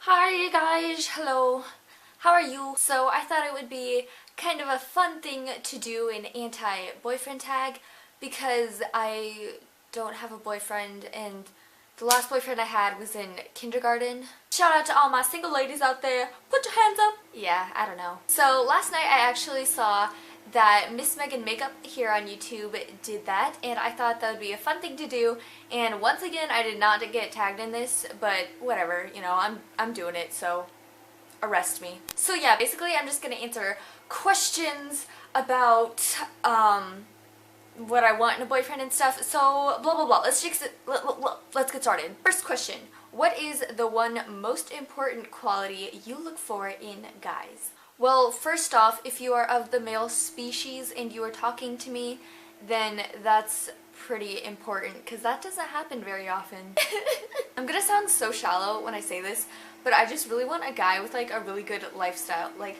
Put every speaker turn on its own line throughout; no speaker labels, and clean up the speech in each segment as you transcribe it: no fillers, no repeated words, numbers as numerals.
Hi guys, hello, how are you? So I thought it would be kind of a fun thing to do an anti-boyfriend tag because I don't have a boyfriend and the last boyfriend I had was in kindergarten. Shout out to all my single ladies out there, put your hands up! Yeah, I don't know. So last night I actually saw that Miss Megan Makeup here on YouTube did that, and I thought that would be a fun thing to do. And once again, I did not get tagged in this, but whatever, you know, I'm doing it, so arrest me. So yeah, basically I'm just gonna answer questions about what I want in a boyfriend and stuff. So blah blah blah. Let's get started. First question: what is the one most important quality you look for in guys? Well, first off, if you are of the male species and you are talking to me, then that's pretty important because that doesn't happen very often. I'm gonna sound so shallow when I say this, but I just really want a guy with like a really good lifestyle. Like,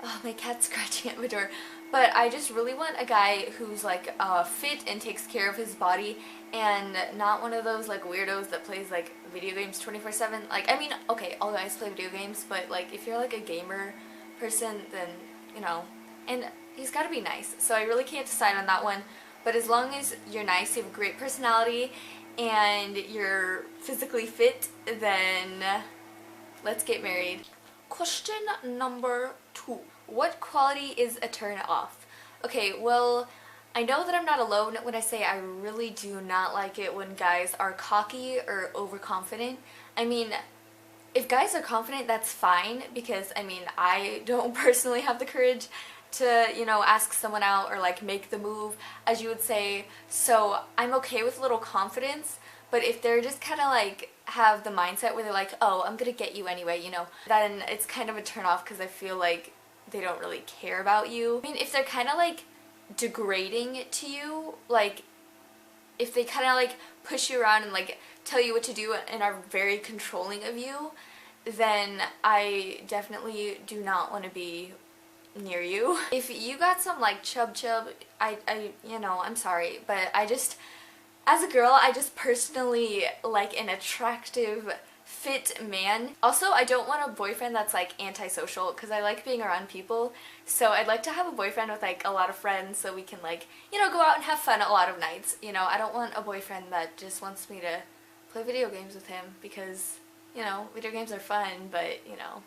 oh, my cat's scratching at my door. But I just really want a guy who's like fit and takes care of his body and not one of those like weirdos that plays like video games 24/7. Like, I mean, okay, all guys play video games, but like if you're like a gamer person, then, you know, and he's got to be nice. So I really can't decide on that one. But as long as you're nice, you have a great personality, and you're physically fit, then let's get married. Question number 2. What quality is a turn off? Okay, well, I know that I'm not alone when I say I really do not like it when guys are cocky or overconfident. I mean, if guys are confident, that's fine, because, I mean, I don't personally have the courage to, you know, ask someone out or, like, make the move, as you would say, so I'm okay with a little confidence. But if they're just kind of, like, have the mindset where they're like, oh, I'm gonna get you anyway, you know, then it's kind of a turn off because I feel like they don't really care about you. I mean, if they're kind of, like, degrading to you, like, if they kind of like push you around and like tell you what to do and are very controlling of you, then I definitely do not want to be near you. If you got some like chub, you know, I'm sorry, but I just, as a girl, I just personally like an attractive, fit man. Also, I don't want a boyfriend that's like antisocial because I like being around people. So I'd like to have a boyfriend with like a lot of friends so we can like, you know, go out and have fun a lot of nights. You know, I don't want a boyfriend that just wants me to play video games with him because, you know, video games are fun, but you know.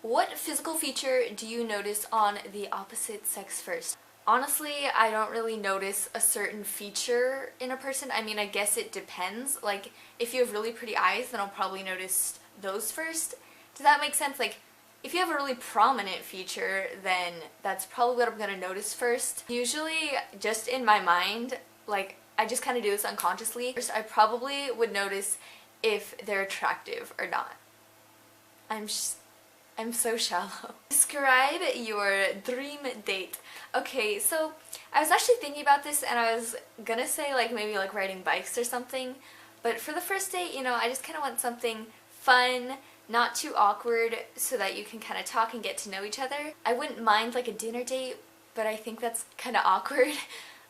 What physical feature do you notice on the opposite sex first? Honestly, I don't really notice a certain feature in a person. I mean, I guess it depends. Like, if you have really pretty eyes, then I'll probably notice those first. Does that make sense? Like, if you have a really prominent feature, then that's probably what I'm gonna notice first. Usually, just in my mind, like, I just kind of do this unconsciously. First, I probably would notice if they're attractive or not. I'm so shallow. Describe your dream date. Okay, so I was actually thinking about this and I was gonna say like maybe like riding bikes or something, but for the first date, you know, I just kind of want something fun, not too awkward, so that you can kind of talk and get to know each other. I wouldn't mind like a dinner date, but I think that's kind of awkward.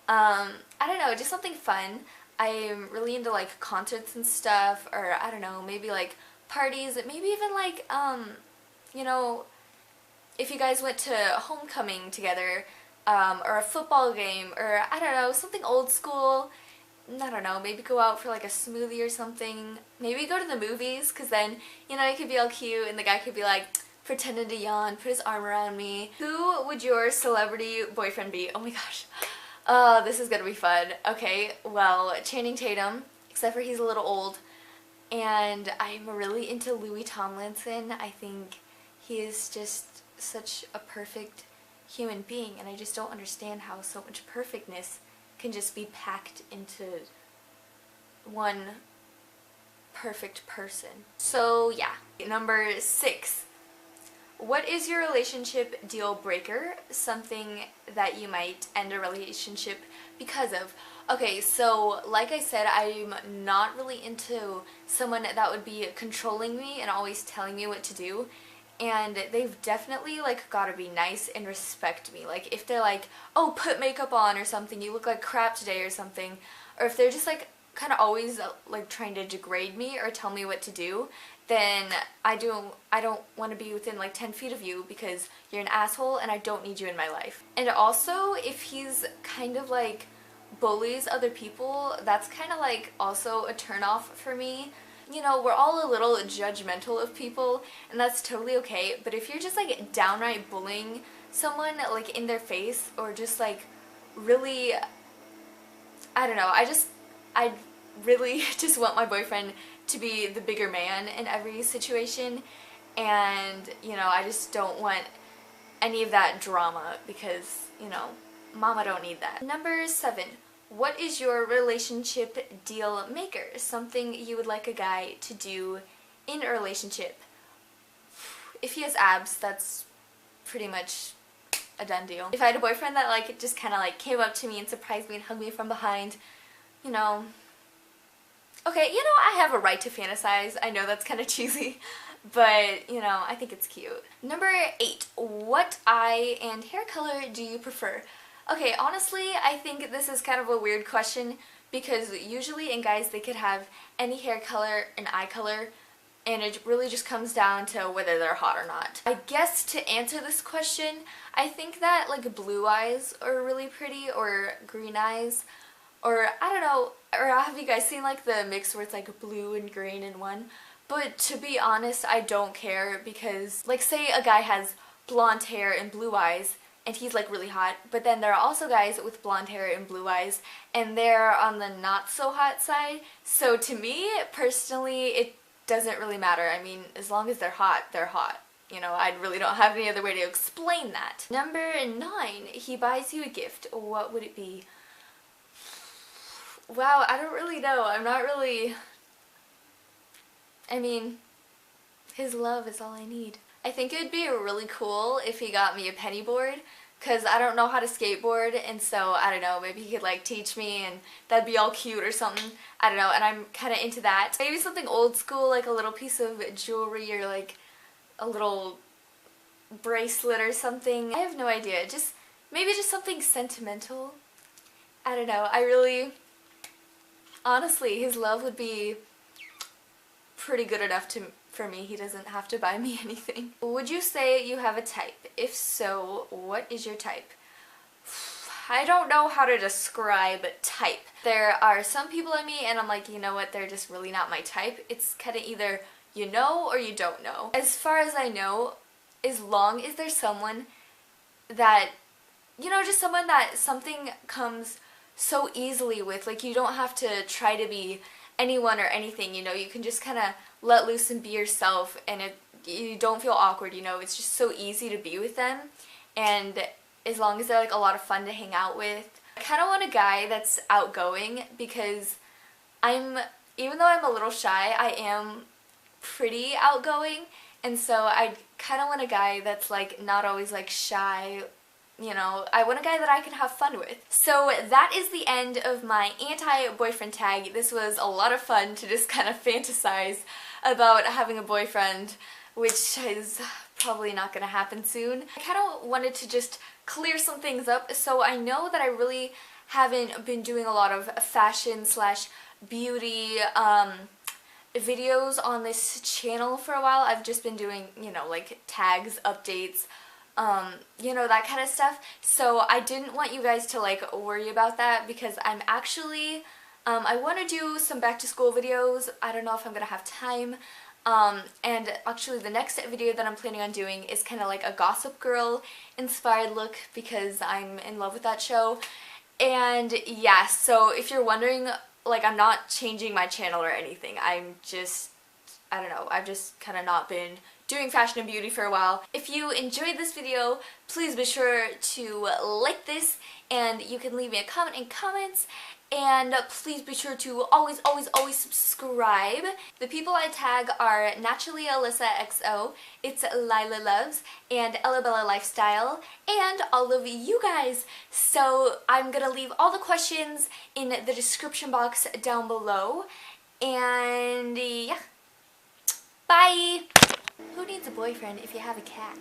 I don't know, just something fun. I'm really into like concerts and stuff, or I don't know, maybe like parties, maybe even like you know, if you guys went to homecoming together, or a football game, or I don't know, something old school. I don't know, maybe go out for like a smoothie or something. Maybe go to the movies, because then, you know, it could be all cute and the guy could be like pretending to yawn, put his arm around me. Who would your celebrity boyfriend be? Oh my gosh. Oh, this is gonna be fun. Okay, well, Channing Tatum, except for he's a little old. And I'm really into Louis Tomlinson. I think he is just such a perfect human being, and I just don't understand how so much perfectness can just be packed into one perfect person. So yeah. Number 6. What is your relationship deal breaker? Something that you might end a relationship because of. Okay, so like I said, I'm not really into someone that would be controlling me and always telling me what to do. And they've definitely like gotta be nice and respect me. Like if they're like, oh, put makeup on or something, you look like crap today or something, or if they're just like kind of always like trying to degrade me or tell me what to do, then I don't want to be within like 10 feet of you because you're an asshole and I don't need you in my life. And also, if he's kind of like bullies other people, that's kind of like also a turnoff for me. You know, we're all a little judgmental of people, and that's totally okay, but if you're just like downright bullying someone like in their face, or just like really, I don't know, I really just want my boyfriend to be the bigger man in every situation, and you know, I just don't want any of that drama because, you know, mama don't need that. Number 7. What is your relationship deal maker? Something you would like a guy to do in a relationship. If he has abs, that's pretty much a done deal. If I had a boyfriend that like just kind of like came up to me and surprised me and hugged me from behind, you know, okay, you know, I have a right to fantasize. I know that's kind of cheesy, but you know, I think it's cute. Number 8. What eye and hair color do you prefer? Okay, honestly, I think this is kind of a weird question because usually in guys they could have any hair color and eye color, and it really just comes down to whether they're hot or not. I guess to answer this question, I think that like blue eyes are really pretty, or green eyes, or I don't know, or have you guys seen like the mix where it's like blue and green in one? But to be honest, I don't care because like say a guy has blonde hair and blue eyes, and he's like really hot, but then there are also guys with blonde hair and blue eyes and they're on the not so hot side. So to me personally, it doesn't really matter. I mean, as long as they're hot, they're hot. You know, I really don't have any other way to explain that. Number 9, he buys you a gift. What would it be? Wow, I don't really know. I'm not really, I mean, his love is all I need. I think it would be really cool if he got me a penny board, because I don't know how to skateboard, and so, I don't know, maybe he could like teach me and that'd be all cute or something. I don't know, and I'm kind of into that. Maybe something old school, like a little piece of jewelry or like a little bracelet or something. I have no idea. Maybe just something sentimental. I don't know. I really, honestly, his love would be pretty good enough for me. He doesn't have to buy me anything. Would you say you have a type? If so, what is your type? I don't know how to describe type. There are some people I meet and I'm like, you know what, they're just really not my type. It's kind of either you know or you don't know. As far as I know, as long as there's someone that, you know, just someone that something comes so easily with, like you don't have to try to be anyone or anything, you know, you can just kind of let loose and be yourself, and you don't feel awkward, you know, it's just so easy to be with them, and as long as they're like a lot of fun to hang out with. I kind of want a guy that's outgoing because even though I'm a little shy, I am pretty outgoing, and so I kind of want a guy that's like not always like shy. You know, I want a guy that I can have fun with. So that is the end of my anti-boyfriend tag. This was a lot of fun to just kind of fantasize about having a boyfriend, which is probably not going to happen soon. I kind of wanted to just clear some things up. So I know that I really haven't been doing a lot of fashion slash beauty videos on this channel for a while. I've just been doing, you know, like tags, updates, you know, that kind of stuff. So I didn't want you guys to like worry about that because I'm actually, I want to do some back to school videos. I don't know if I'm gonna have time. And actually the next video that I'm planning on doing is kind of like a Gossip Girl inspired look because I'm in love with that show. And yeah, so if you're wondering, like, I'm not changing my channel or anything. I'm just, I don't know, I've just kind of not been doing fashion and beauty for a while. If you enjoyed this video, please be sure to like this, and you can leave me a comment in comments, and please be sure to always subscribe. The people I tag are naturallyalyssaxo, itslilahlovess, and ellabellalifestyle, and all of you guys. So I'm gonna leave all the questions in the description box down below, and yeah, bye! Who needs a boyfriend if you have a cat?